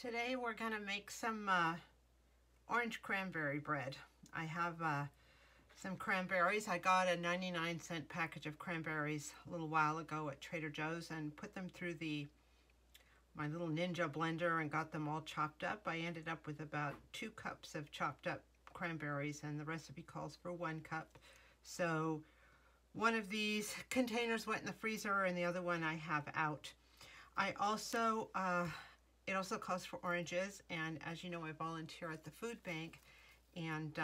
Today we're going to make some orange cranberry bread. I have some cranberries. I got a 99-cent package of cranberries a little while ago at Trader Joe's and put them through my little Ninja blender and got them all chopped up. I ended up with about 2 cups of chopped up cranberries, and the recipe calls for 1 cup. So one of these containers went in the freezer and the other one I have out. I also it also calls for oranges, and as you know, I volunteer at the food bank, and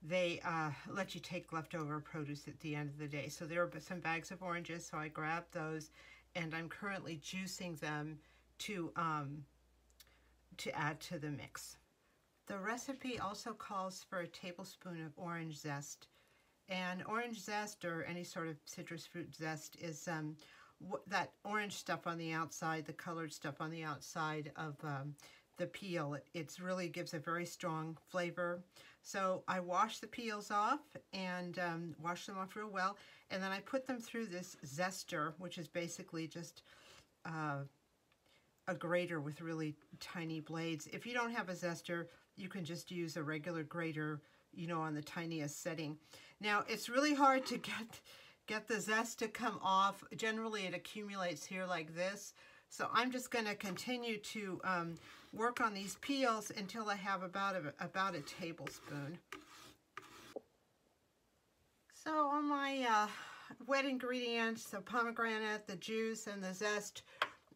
they let you take leftover produce at the end of the day. So there are some bags of oranges, so I grabbed those, and I'm currently juicing them to add to the mix. The recipe also calls for a tablespoon of orange zest, and orange zest, or any sort of citrus fruit zest, is that orange stuff on the outside, the colored stuff on the outside of the peel. It really gives a very strong flavor. So I wash the peels off and wash them off real well, and then I put them through this zester, which is basically just a grater with really tiny blades. If you don't have a zester, you can just use a regular grater, you know, on the tiniest setting. Now, it's really hard to get the zest to come off. Generally, it accumulates here like this. So I'm just going to continue to work on these peels until I have about a tablespoon. So on my wet ingredients, the pomegranate, the juice, and the zest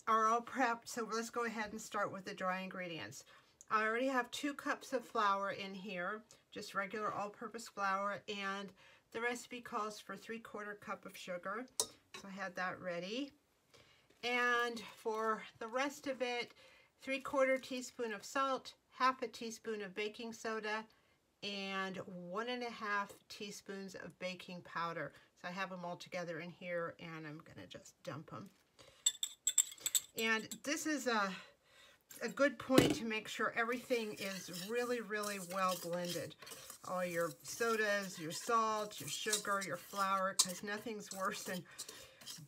are all prepped. So let's go ahead and start with the dry ingredients. I already have 2 cups of flour in here, just regular all-purpose flour, and the recipe calls for 3/4 cup of sugar, so I had that ready. And for the rest of it, 3/4 teaspoon of salt, 1/2 teaspoon of baking soda, and 1.5 teaspoons of baking powder. So I have them all together in here, and I'm gonna just dump them. And this is a good point to make sure everything is really, really well blended. All your sodas, your salt, your sugar, your flour, because nothing's worse than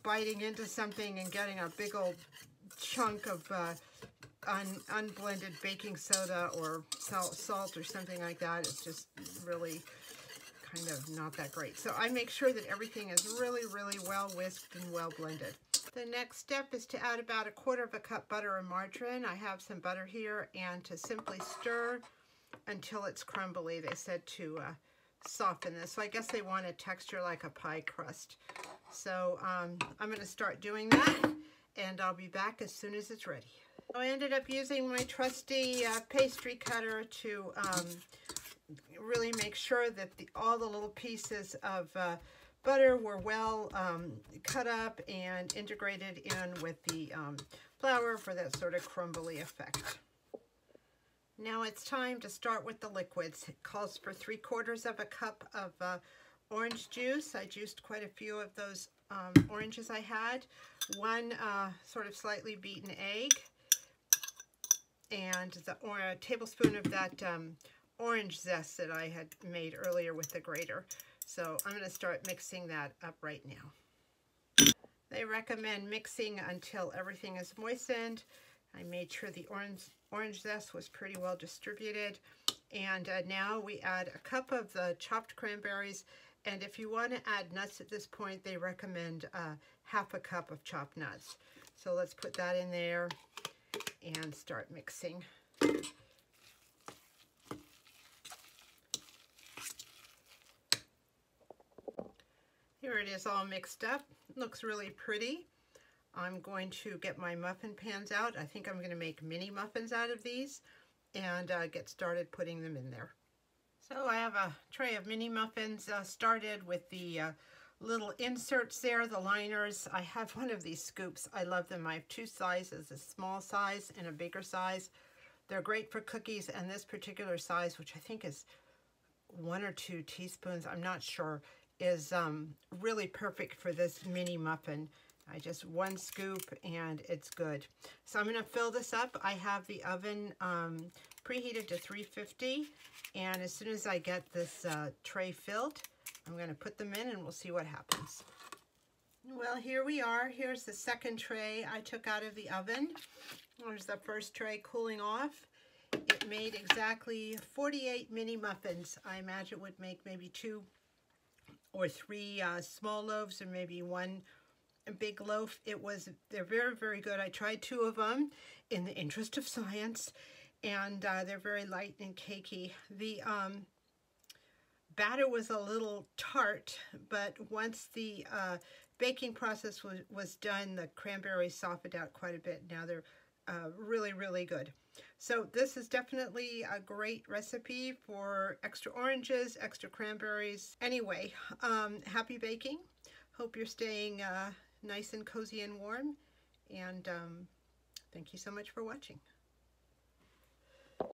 biting into something and getting a big old chunk of unblended baking soda or salt or something like that. It's just really kind of not that great. So I make sure that everything is really, really well whisked and well blended. The next step is to add about 1/4 cup butter or margarine. I have some butter here, and to simply stir until it's crumbly. They said to soften this. So I guess they want a texture like a pie crust. So I'm going to start doing that, and I'll be back as soon as it's ready. So I ended up using my trusty pastry cutter to really make sure that all the little pieces of butter were well cut up and integrated in with the flour for that sort of crumbly effect. Now it's time to start with the liquids. It calls for 3/4 cup of orange juice. I juiced quite a few of those oranges I had. 1 sort of slightly beaten egg, and a tablespoon of that orange zest that I had made earlier with the grater. So I'm going to start mixing that up right now. They recommend mixing until everything is moistened. I made sure the orange zest was pretty well distributed. And now we add 1 cup of the chopped cranberries. And if you want to add nuts at this point, they recommend 1/2 cup of chopped nuts. So let's put that in there and start mixing. Here it is all mixed up. It looks really pretty. I'm going to get my muffin pans out. I think I'm going to make mini muffins out of these and get started putting them in there. So I have a tray of mini muffins started with the little inserts there, the liners. I have one of these scoops. I love them. I have 2 sizes, a small size and a bigger size. They're great for cookies, and this particular size, which I think is 1 or 2 teaspoons, I'm not sure, is really perfect for this mini muffin. I just 1 scoop and it's good. So I'm going to fill this up. I have the oven preheated to 350, and as soon as I get this tray filled, I'm going to put them in and we'll see what happens. Well, here we are. Here's the second tray I took out of the oven. There's the first tray cooling off. It made exactly 48 mini muffins. I imagine it would make maybe 2 or 3 small loaves, or maybe 1 big loaf. They're very, very good. I tried 2 of them in the interest of science, and they're very light and cakey. The batter was a little tart, but once the baking process was done, the cranberries softened out quite a bit. Now they're really, really good. So this is definitely a great recipe for extra oranges, extra cranberries. Anyway, happy baking. Hope you're staying nice and cozy and warm. And thank you so much for watching.